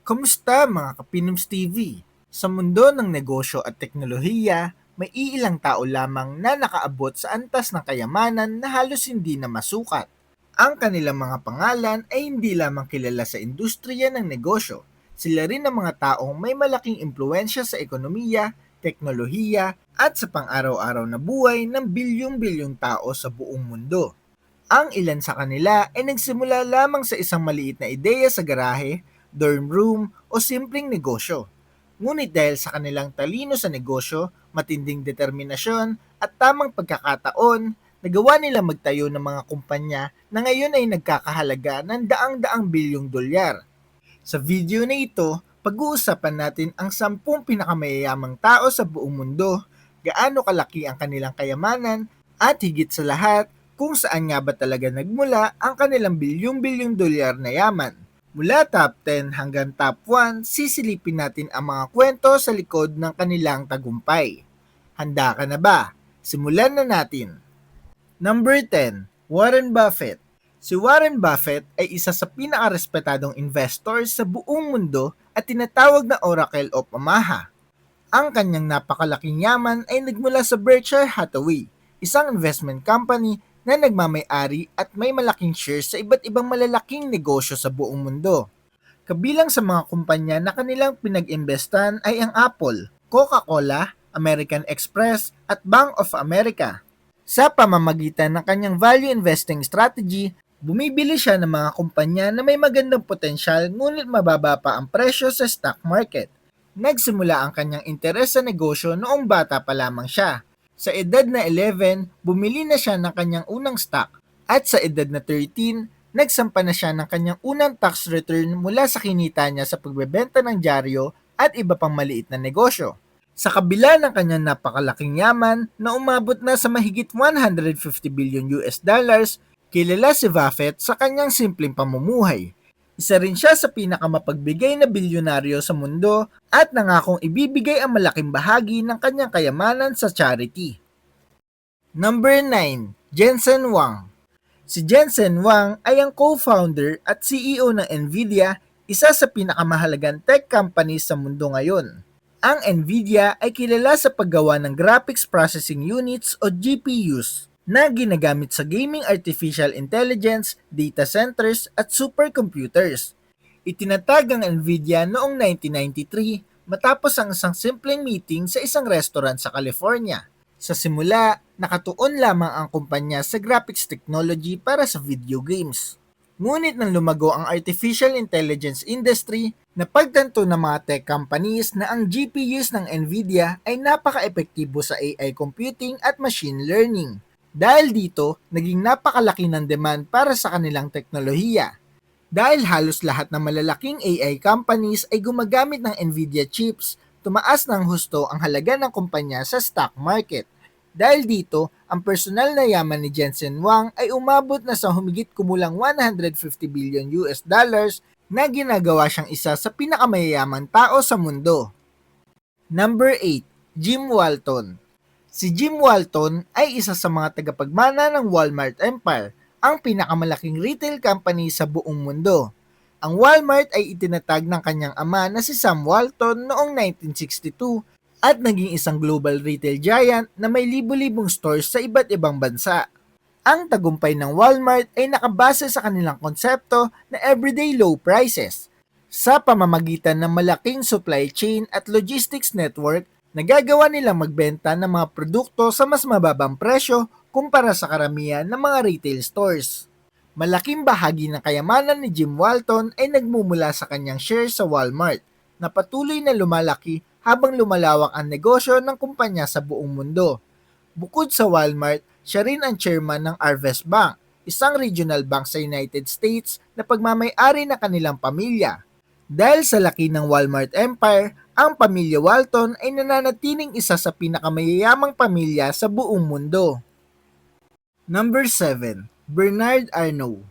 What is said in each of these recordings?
Kamusta mga Kapinoms TV? Sa mundo ng negosyo at teknolohiya, may iilang tao lamang na nakaabot sa antas ng kayamanan na halos hindi na masukat. Ang kanilang mga pangalan ay hindi lamang kilala sa industriya ng negosyo. Sila rin ang mga taong may malaking impluensya sa ekonomiya, teknolohiya, at sa pang-araw-araw na buhay ng bilyong-bilyong tao sa buong mundo. Ang ilan sa kanila ay nagsimula lamang sa isang maliit na ideya sa garahe, dorm room o simpleng negosyo. Ngunit dahil sa kanilang talino sa negosyo, matinding determinasyon at tamang pagkakataon, nagawa nila magtayo ng mga kumpanya na ngayon ay nagkakahalaga ng daang-daang bilyong dolyar. Sa video na ito, pag-uusapan natin ang 10 pinakamayayamang tao sa buong mundo, gaano kalaki ang kanilang kayamanan, at higit sa lahat, kung saan nga ba talaga nagmula ang kanilang bilyong-bilyong dolyar na yaman. Mula top 10 hanggang top 1, sisilipin natin ang mga kwento sa likod ng kanilang tagumpay. Handa ka na ba? Simulan na natin. Number 10, Warren Buffett. Si Warren Buffett ay isa sa pinakarespetadong investor sa buong mundo at tinatawag na Oracle of Omaha. Ang kanyang napakalaking yaman ay nagmula sa Berkshire Hathaway, isang investment company na nagmamay-ari at may malaking shares sa iba't ibang malalaking negosyo sa buong mundo. Kabilang sa mga kumpanya na kanilang pinag-imbestan ay ang Apple, Coca-Cola, American Express at Bank of America. Sa pamamagitan ng kanyang value investing strategy, bumibili siya ng mga kumpanya na may magandang potensyal ngunit mababa pa ang presyo sa stock market. Nagsimula ang kanyang interes sa negosyo noong bata pa lamang siya. Sa edad na 11, bumili na siya ng kanyang unang stock at sa edad na 13, nagsampa na siya ng kanyang unang tax return mula sa kinita niya sa pagbebenta ng dyaryo at iba pang maliit na negosyo. Sa kabila ng kanyang napakalaking yaman na umabot na sa mahigit 150 billion US dollars, kilala si Buffett sa kanyang simpleng pamumuhay. Isa rin siya sa pinakamapagbigay na bilyonaryo sa mundo at nangakong ibibigay ang malaking bahagi ng kanyang kayamanan sa charity. Number 9, Jensen Huang. Si Jensen Huang ay ang co-founder at CEO ng Nvidia, isa sa pinakamahalagang tech companies sa mundo ngayon. Ang Nvidia ay kilala sa paggawa ng Graphics Processing Units o GPUs na ginagamit sa gaming artificial intelligence, data centers at supercomputers. Itinatag ang Nvidia noong 1993 matapos ang isang simpleng meeting sa isang restaurant sa California. Sa simula, nakatuon lamang ang kumpanya sa graphics technology para sa video games. Ngunit nang lumago ang artificial intelligence industry, napagtanto ng mga tech companies na ang GPUs ng Nvidia ay napaka-epektibo sa AI computing at machine learning. Dahil dito, naging napakalaki ng demand para sa kanilang teknolohiya. Dahil halos lahat ng malalaking AI companies ay gumagamit ng Nvidia chips, tumaas ng husto ang halaga ng kumpanya sa stock market. Dahil dito, ang personal na yaman ni Jensen Huang ay umabot na sa humigit kumulang 150 billion US dollars na ginagawa siyang isa sa pinakamayayamang tao sa mundo. Number 8, Jim Walton. Si Jim Walton ay isa sa mga tagapagmana ng Walmart Empire, ang pinakamalaking retail company sa buong mundo. Ang Walmart ay itinatag ng kanyang ama na si Sam Walton noong 1962 at naging isang global retail giant na may libu-libong stores sa iba't ibang bansa. Ang tagumpay ng Walmart ay nakabase sa kanilang konsepto na everyday low prices. Sa pamamagitan ng malaking supply chain at logistics network, nagagawa nilang magbenta ng mga produkto sa mas mababang presyo kumpara sa karamihan ng mga retail stores. Malaking bahagi ng kayamanan ni Jim Walton ay nagmumula sa kanyang shares sa Walmart, na patuloy na lumalaki habang lumalawak ang negosyo ng kumpanya sa buong mundo. Bukod sa Walmart, siya rin ang chairman ng Harvest Bank, isang regional bank sa United States na pagmamay-ari ng kanilang pamilya. Dahil sa laki ng Walmart Empire, ang pamilya Walton ay nananatiling isa sa pinakamayayamang pamilya sa buong mundo. Number 7, Bernard Arnault.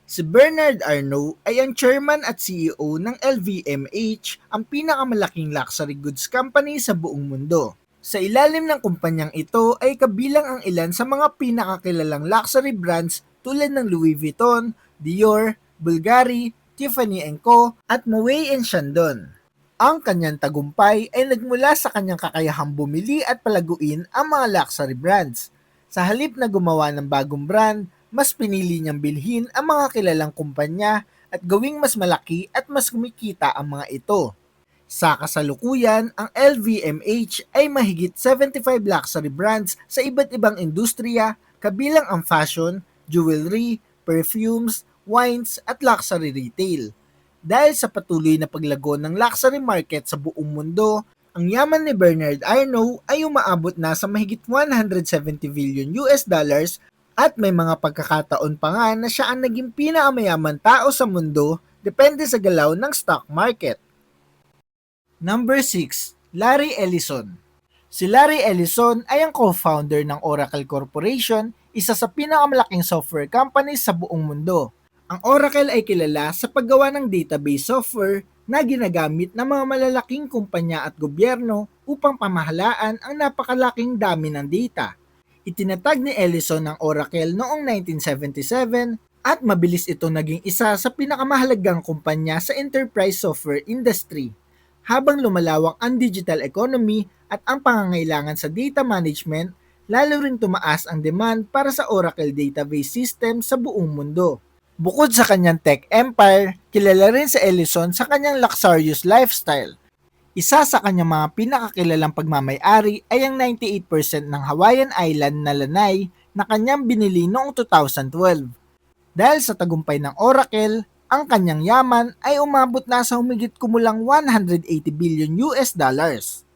Si Bernard Arnault ay ang chairman at CEO ng LVMH, ang pinakamalaking luxury goods company sa buong mundo. Sa ilalim ng kumpanyang ito ay kabilang ang ilan sa mga pinakakilalang luxury brands tulad ng Louis Vuitton, Dior, Bulgari, Tiffany & Co. at Moet Chandon. Ang kanyang tagumpay ay nagmula sa kanyang kakayahang bumili at palaguin ang mga luxury brands. Sa halip na gumawa ng bagong brand, mas pinili niyang bilhin ang mga kilalang kumpanya at gawing mas malaki at mas kumikita ang mga ito. Sa kasalukuyan, ang LVMH ay mahigit 75 luxury brands sa iba't ibang industriya, kabilang ang fashion, jewelry, perfumes, wines at luxury retail. Dahil sa patuloy na paglago ng luxury market sa buong mundo, ang yaman ni Bernard Arnault ay umaabot na sa mahigit 170 billion US dollars at may mga pagkakataon pa nga na siya ang naging pinakamayaman tao sa mundo depende sa galaw ng stock market. Number 6, Larry Ellison. Si Larry Ellison ay ang co-founder ng Oracle Corporation, isa sa pinakamalaking software company sa buong mundo. Ang Oracle ay kilala sa paggawa ng database software na ginagamit ng mga malalaking kumpanya at gobyerno upang pamahalaan ang napakalaking dami ng data. Itinatag ni Ellison ang Oracle noong 1977 at mabilis ito naging isa sa pinakamahalagang kumpanya sa enterprise software industry. Habang lumalawak ang digital economy at ang pangangailangan sa data management, lalo ring tumaas ang demand para sa Oracle database system sa buong mundo. Bukod sa kanyang tech empire, kilala rin si Ellison sa kanyang luxurious lifestyle. Isa sa kanyang mga pinakakilalang pagmamay-ari ay ang 98% ng Hawaiian Island na lanay na kanyang binili noong 2012. Dahil sa tagumpay ng Oracle, ang kanyang yaman ay umabot na sa humigit kumulang 180 billion US dollars.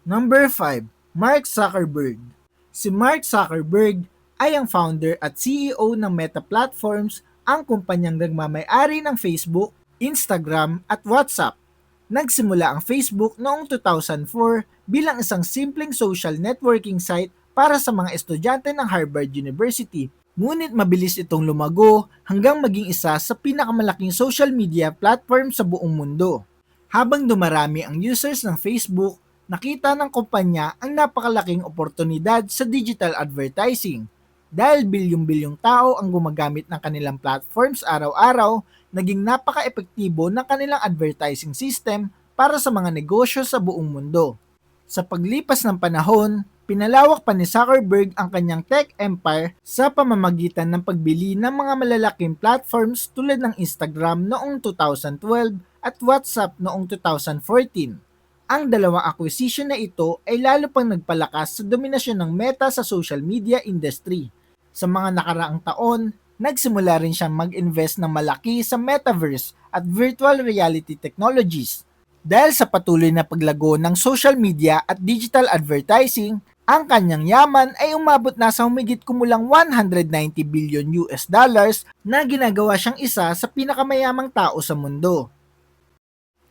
Number 5, Mark Zuckerberg. Si Mark Zuckerberg ay ang founder at CEO ng Meta Platforms, ang kumpanyang nagmamay-ari ng Facebook, Instagram at WhatsApp. Nagsimula ang Facebook noong 2004 bilang isang simpleng social networking site para sa mga estudyante ng Harvard University. Ngunit mabilis itong lumago hanggang maging isa sa pinakamalaking social media platform sa buong mundo. Habang dumarami ang users ng Facebook, nakita ng kumpanya ang napakalaking oportunidad sa digital advertising. Dahil bilyong-bilyong tao ang gumagamit ng kanilang platforms araw-araw, naging napaka-epektibo ng kanilang advertising system para sa mga negosyo sa buong mundo. Sa paglipas ng panahon, pinalawak pa ni Zuckerberg ang kanyang tech empire sa pamamagitan ng pagbili ng mga malalaking platforms tulad ng Instagram noong 2012 at WhatsApp noong 2014. Ang dalawang acquisition na ito ay lalo pang nagpalakas sa dominasyon ng Meta sa social media industry. Sa mga nakaraang taon, nagsimula rin siyang mag-invest ng malaki sa metaverse at virtual reality technologies. Dahil sa patuloy na paglago ng social media at digital advertising, ang kanyang yaman ay umabot na sa humigit kumulang 190 billion US dollars na ginagawa siyang isa sa pinakamayamang tao sa mundo.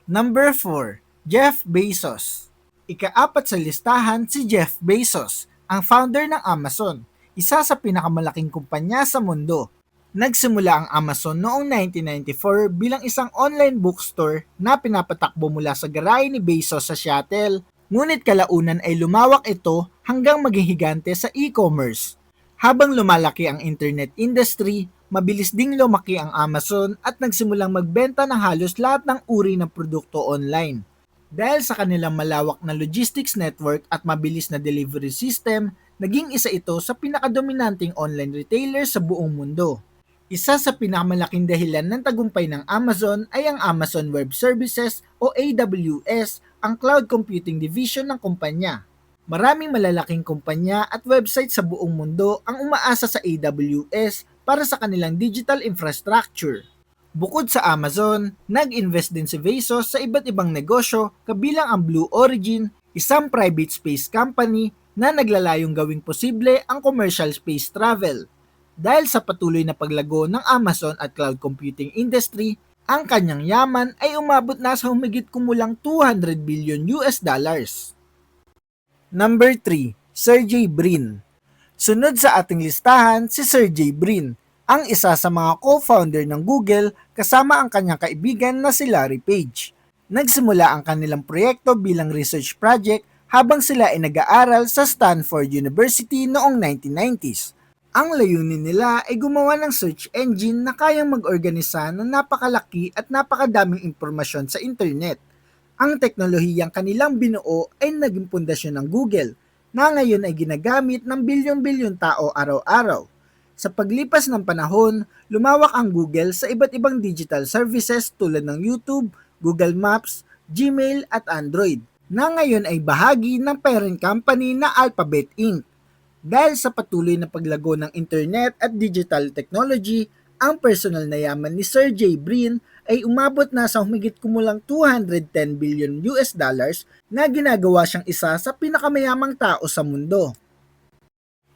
Number 4, Jeff Bezos. Ika-4 sa listahan si Jeff Bezos, ang founder ng Amazon, isa sa pinakamalaking kumpanya sa mundo. Nagsimula ang Amazon noong 1994 bilang isang online bookstore na pinapatakbo mula sa garahe ni Bezos sa Seattle. Ngunit kalaunan ay lumawak ito hanggang maging higante sa e-commerce. Habang lumalaki ang internet industry, mabilis ding lumaki ang Amazon at nagsimulang magbenta ng halos lahat ng uri ng produkto online. Dahil sa kanilang malawak na logistics network at mabilis na delivery system, naging isa ito sa pinakadominanting online retailer sa buong mundo. Isa sa pinakamalaking dahilan ng tagumpay ng Amazon ay ang Amazon Web Services o AWS, ang cloud computing division ng kumpanya. Maraming malalaking kumpanya at website sa buong mundo ang umaasa sa AWS para sa kanilang digital infrastructure. Bukod sa Amazon, nag-invest din si Bezos sa iba't ibang negosyo kabilang ang Blue Origin, isang private space company na naglalayong gawing posible ang commercial space travel. Dahil sa patuloy na paglago ng Amazon at cloud computing industry, ang kanyang yaman ay umabot na sa humigit kumulang 200 billion US dollars. Number 3, Sergey Brin. Sunod sa ating listahan si Sergey Brin, ang isa sa mga co-founder ng Google kasama ang kanyang kaibigan na si Larry Page. Nagsimula ang kanilang proyekto bilang research project habang sila ay nag-aaral sa Stanford University noong 1990s. Ang layunin nila ay gumawa ng search engine na kayang mag-organisa ng napakalaki at napakadaming impormasyon sa internet. Ang teknolohiyang kanilang binuo ay naging pundasyon ng Google na ngayon ay ginagamit ng bilyon-bilyon tao araw-araw. Sa paglipas ng panahon, lumawak ang Google sa iba't ibang digital services tulad ng YouTube, Google Maps, Gmail at Android, na ngayon ay bahagi ng parent company na Alphabet Inc. Dahil sa patuloy na paglago ng internet at digital technology, ang personal na yaman ni Sergey Brin ay umabot na sa humigit kumulang 210 billion US dollars na ginagawa siyang isa sa pinakamayamang tao sa mundo.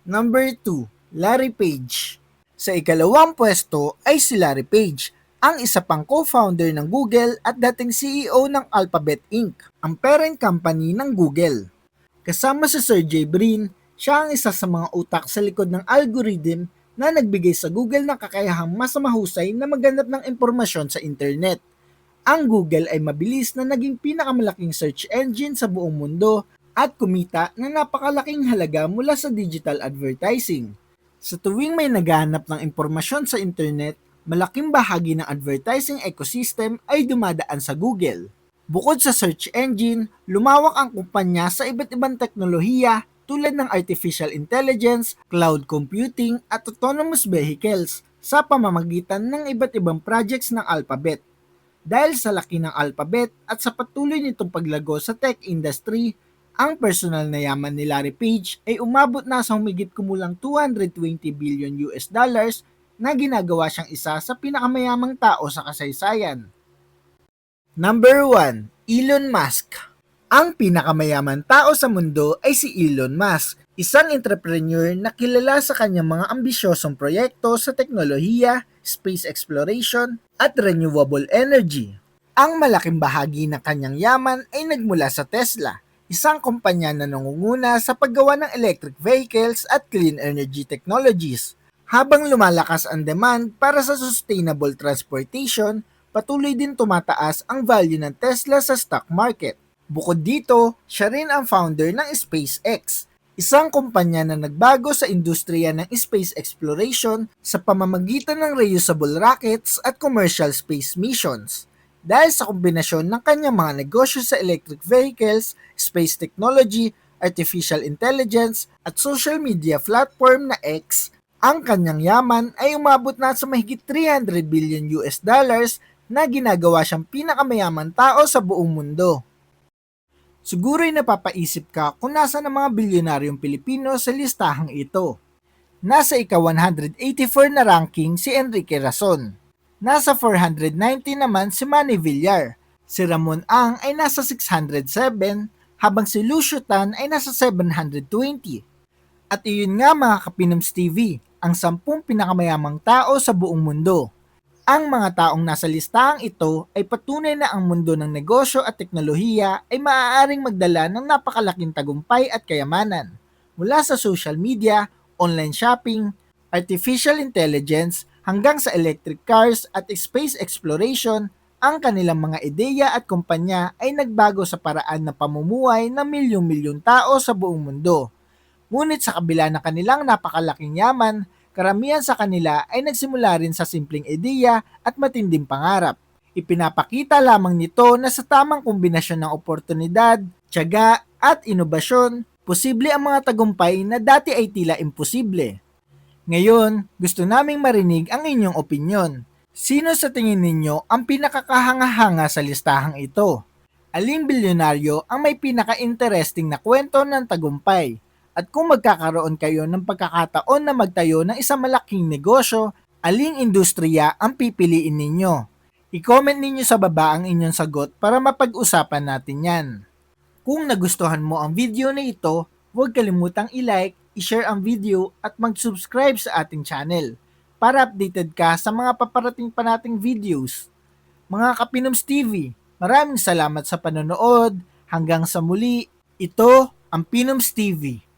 Number 2, Larry Page. Sa ikalawang pwesto ay si Larry Page, ang isa pang co-founder ng Google at dating CEO ng Alphabet Inc., ang parent company ng Google. Kasama si Sergey Brin, siya ang isa sa mga utak sa likod ng algorithm na nagbigay sa Google ng kakayahang mas mahusay na maghanap ng impormasyon sa internet. Ang Google ay mabilis na naging pinakamalaking search engine sa buong mundo at kumita ng napakalaking halaga mula sa digital advertising. Sa tuwing may naghahanap ng impormasyon sa internet, malaking bahagi ng advertising ecosystem ay dumadaan sa Google. Bukod sa search engine, lumawak ang kumpanya sa iba't ibang teknolohiya tulad ng artificial intelligence, cloud computing at autonomous vehicles sa pamamagitan ng iba't ibang projects ng Alphabet. Dahil sa laki ng Alphabet at sa patuloy nitong paglago sa tech industry, ang personal na yaman ni Larry Page ay umabot na sa humigit kumulang 220 billion US dollars na ginagawa siyang isa sa pinakamayamang tao sa kasaysayan. Number 1, Elon Musk. Ang pinakamayaman tao sa mundo ay si Elon Musk, isang entrepreneur na kilala sa kanyang mga ambisyosong proyekto sa teknolohiya, space exploration, at renewable energy. Ang malaking bahagi ng kanyang yaman ay nagmula sa Tesla, isang kumpanya na nangunguna sa paggawa ng electric vehicles at clean energy technologies. Habang lumalakas ang demand para sa sustainable transportation, patuloy din tumataas ang value ng Tesla sa stock market. Bukod dito, siya rin ang founder ng SpaceX, isang kumpanya na nagbago sa industriya ng space exploration sa pamamagitan ng reusable rockets at commercial space missions. Dahil sa kombinasyon ng kanyang mga negosyo sa electric vehicles, space technology, artificial intelligence, at social media platform na X, ang kanyang yaman ay umabot na sa mahigit 300 billion US dollars na ginagawa siyang pinakamayaman tao sa buong mundo. Siguro'y napapaisip ka kung nasa ng mga bilyonaryong Pilipino sa listahang ito. Nasa ika-184 na ranking si Enrique Razon. Nasa 490 naman si Manny Villar. Si Ramon Ang ay nasa 607, habang si Lucio Tan ay nasa 720. At iyon nga mga Kapinoms TV, ang 10 pinakamayamang tao sa buong mundo. Ang mga taong nasa listahang ito ay patunay na ang mundo ng negosyo at teknolohiya ay maaaring magdala ng napakalaking tagumpay at kayamanan. Mula sa social media, online shopping, artificial intelligence, hanggang sa electric cars at space exploration, ang kanilang mga ideya at kumpanya ay nagbago sa paraan ng pamumuhay ng milyong-milyong tao sa buong mundo. Ngunit sa kabila ng kanilang napakalaking yaman, karamihan sa kanila ay nagsimula rin sa simpleng ideya at matinding pangarap. Ipinapakita lamang nito na sa tamang kombinasyon ng oportunidad, tiyaga at inobasyon, posible ang mga tagumpay na dati ay tila imposible. Ngayon, gusto naming marinig ang inyong opinyon. Sino sa tingin ninyo ang pinakakahanga-hanga sa listahang ito? Aling bilyonaryo ang may pinaka-interesting na kwento ng tagumpay? At kung magkakaroon kayo ng pagkakataon na magtayo ng isang malaking negosyo, aling industriya ang pipiliin ninyo? I-comment ninyo sa baba ang inyong sagot para mapag-usapan natin yan. Kung nagustuhan mo ang video na ito, huwag kalimutang i-like, i-share ang video at mag-subscribe sa ating channel para updated ka sa mga paparating pa nating videos. Mga Kapinoms TV, maraming salamat sa panonood. Hanggang sa muli, ito ang Pinoms TV.